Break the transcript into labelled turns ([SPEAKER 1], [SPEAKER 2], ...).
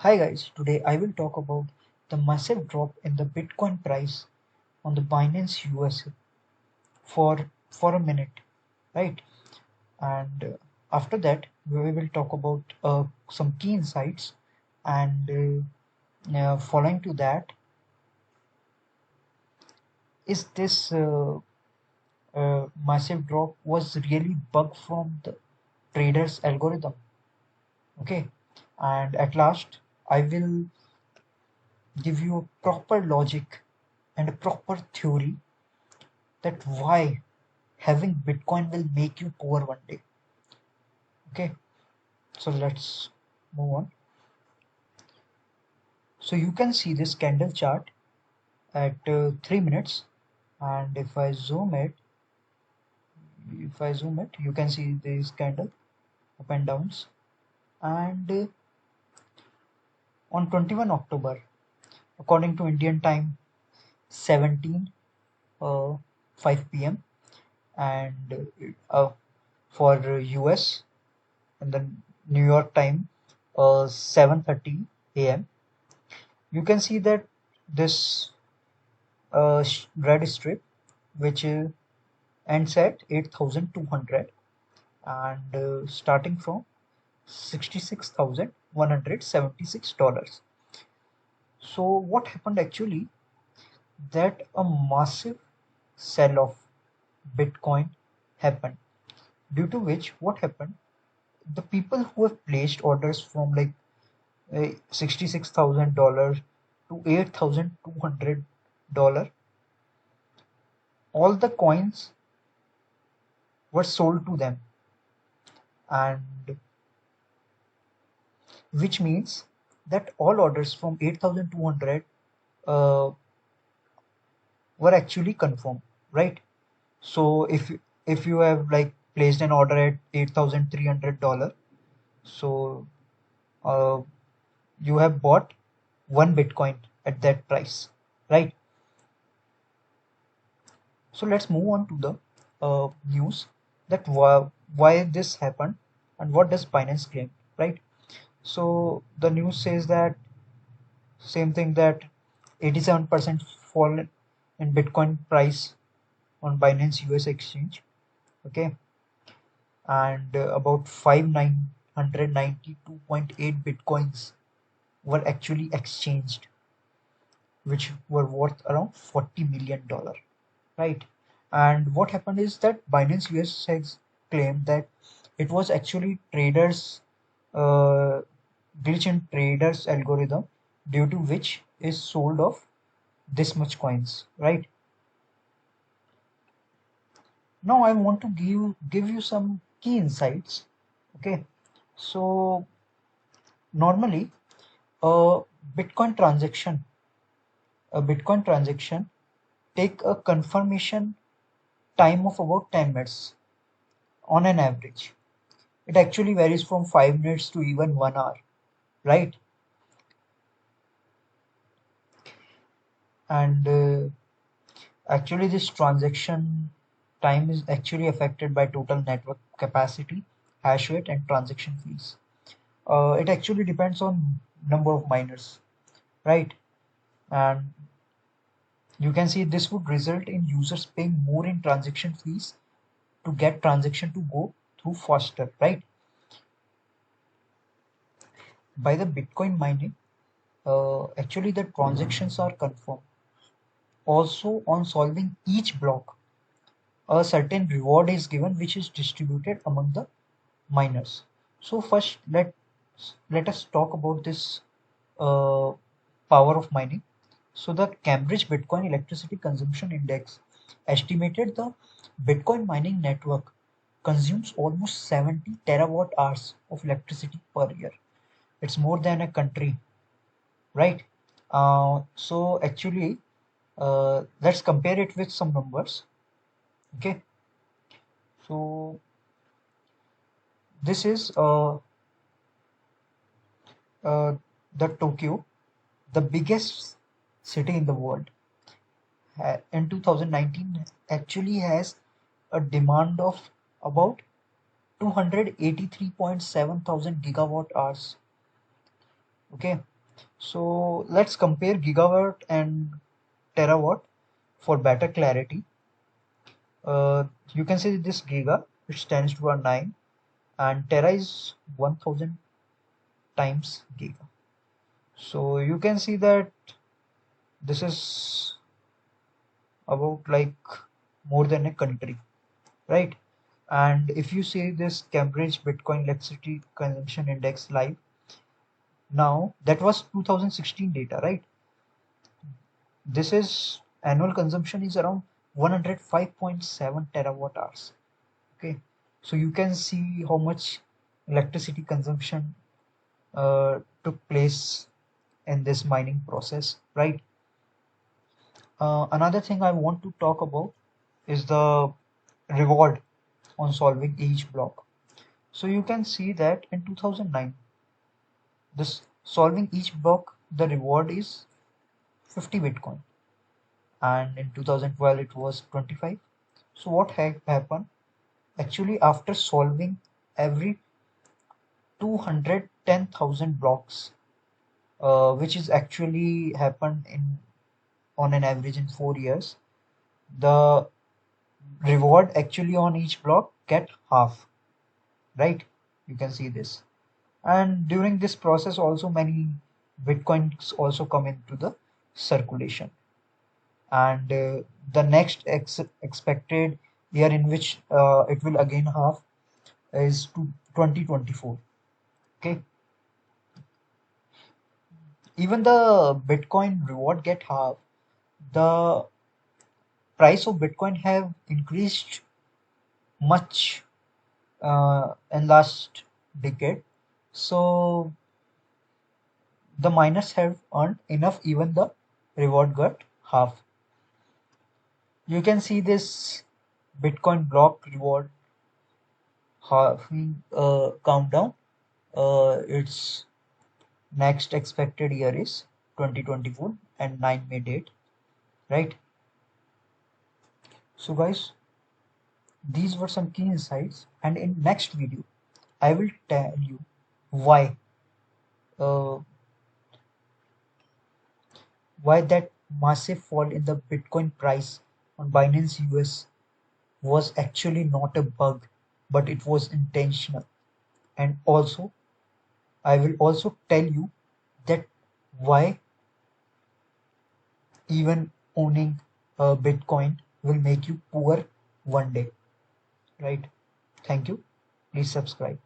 [SPEAKER 1] Hi guys, today I will talk about the massive drop in the Bitcoin price on the Binance USA for a minute, right? And after that, we will talk about some key insights, and following to that, is this massive drop was really bug from the traders algorithm? Okay, and at last, I will give you a proper logic and a proper theory that why having Bitcoin will make you poor one day. Okay, so let's move on. So you can see this candle chart at 3 minutes, and if I zoom it, you can see this candle up and downs. And on 21 October, according to Indian time, 17 uh, 5 p.m. and for US and then New York time, 7:30 a.m. You can see that this red strip, which ends at 8,200 and starting from $66,176. So what happened actually, that a massive sell off Bitcoin happened, due to which what happened, the people who have placed orders from like $66,000 to $8,200, all the coins were sold to them, and which means that all orders from 8,200 uh, were actually confirmed, right? So if you have like placed an order at $8,300, so uh, you have bought one Bitcoin at that price, right? So let's move on to the news, that why this happened and what does Binance claim, right? So the news says that same thing, that 87% fall in Bitcoin price on Binance US exchange. Okay, and about 5,992.8 Bitcoins were actually exchanged, which were worth around $40 million, right? And what happened is that Binance US has claimed that it was actually traders glitch in traders algorithm, due to which is sold off this much coins, right? Now I want to give you some key insights. Okay, so normally a Bitcoin transaction, a Bitcoin transaction take a confirmation time of about 10 minutes on an average. It actually varies from 5 minutes to even 1 hour, right? And actually this transaction time is actually affected by total network capacity, hash rate, and transaction fees. It actually depends on number of miners, right? And you can see this would result in users paying more in transaction fees to get transaction to go through faster, right? By the Bitcoin mining, actually the transactions are confirmed. Also, on solving each block, a certain reward is given, which is distributed among the miners. So first, let us talk about this uh, power of mining. So the Cambridge Bitcoin Electricity Consumption Index estimated the Bitcoin mining network consumes almost 70 terawatt hours of electricity per year. It's more than a country, right? So actually, let's compare it with some numbers. Okay, so this is uh, the Tokyo, the biggest city in the world, in 2019 actually has a demand of about 283.7 thousand gigawatt hours. Okay, So let's compare gigawatt and terawatt for better clarity. Uh, you can see this giga, it stands for 9, and tera is 1000 times giga. So you can see that this is about like more than a country, right? And if you see this Cambridge Bitcoin Electricity Consumption Index live, now that was 2016 data, right? This is annual consumption is around 105.7 terawatt hours. Okay, so you can see how much electricity consumption took place in this mining process, right? Another thing I want to talk about is the reward on solving each block. So you can see that in 2009, this solving each block, the reward is 50 Bitcoin, and in 2012 it was 25. So what happened? Actually, after solving every 210,000 blocks, which is actually happened in on an average in 4 years, the reward actually on each block get half, right? You can see this. And during this process also many bitcoins also come into the circulation. And the next expected year in which it will again half is to 2024. Okay, even the bitcoin reward get half, the price of bitcoin have increased much in last decade. So the miners have earned enough, even the reward got half. You can see this bitcoin block reward halving countdown. Its next expected year is 2024 and 9 May date, right? So guys, these were some key insights, and in next video I will tell you why uh, why that massive fall in the Bitcoin price on Binance US was actually not a bug, but it was intentional. And also, I will also tell you that why even owning a Bitcoin will make you poor one day, right? Thank you. Please subscribe.